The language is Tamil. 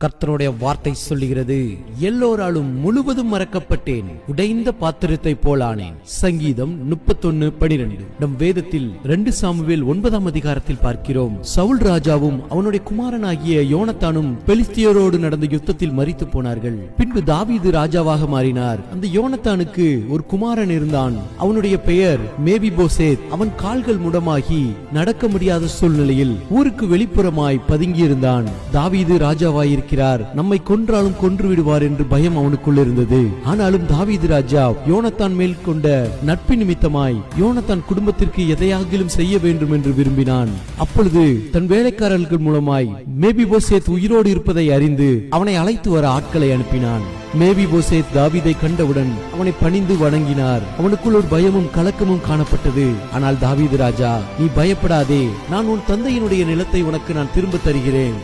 கர்த்தருடைய வார்த்தை சொல்லுகிறது, எல்லோராலும் முழுவதும் மறக்கப்பட்டேன், உடைந்த பாத்திரத்தை போலானேன். சங்கீதம் 31:12. நம் வேதத்தில் 2 சாமுவேல் 9ஆம் அதிகாரத்தில் பார்க்கிறோம். சவுல் ராஜாவும் அவனுடைய குமாரனாகிய யோனத்தானும் பெலிஸ்தியரோடு நடந்த யுத்தத்தில் மரித்து போனார்கள். பின்பு தாவீது ராஜாவாக மாறினார். அந்த யோனத்தானுக்கு ஒரு குமாரன் இருந்தான். அவனுடைய பெயர் மேபிபோசேத். அவன் கால்கள் முடமாகி நடக்க முடியாத சூழ்நிலையில் ஊருக்கு வெளிப்புறமாய் பதுங்கியிருந்தான். தாவீது ராஜாவாயிருக்கிறார், நம்மை கொன்றாலும் கொன்று விடுவார் என்று பயம் அவனுக்குள் இருந்தது. ஆனாலும் தாவீது ராஜா யோனத்தான் மேல் கொண்ட நட்பு நிமித்தமாய் யோனத்தான் குடும்பத்திற்கு எதையாகிலும் செய்ய வேண்டும் என்று விரும்பினான். அப்பொழுது தன் வேலைக்காரர்கள் மூலமாய் மேபிபோசேத் உயிரோடு இருப்பதை அறிந்து அவனை அழைத்து வர ஆட்களை அனுப்பினான். மேபிபோசேத் தாவீதை கண்டவுடன் அவனை பணிந்து வணங்கினார். அவனுக்குள் ஒரு பயமும் கலக்கமும் காணப்பட்டது. ஆனால் தாவீது ராஜா, நீ பயப்படாதே, நான் உன் தந்தையினுடைய நிலத்தை உனக்கு நான் திரும்ப தருகிறேன்.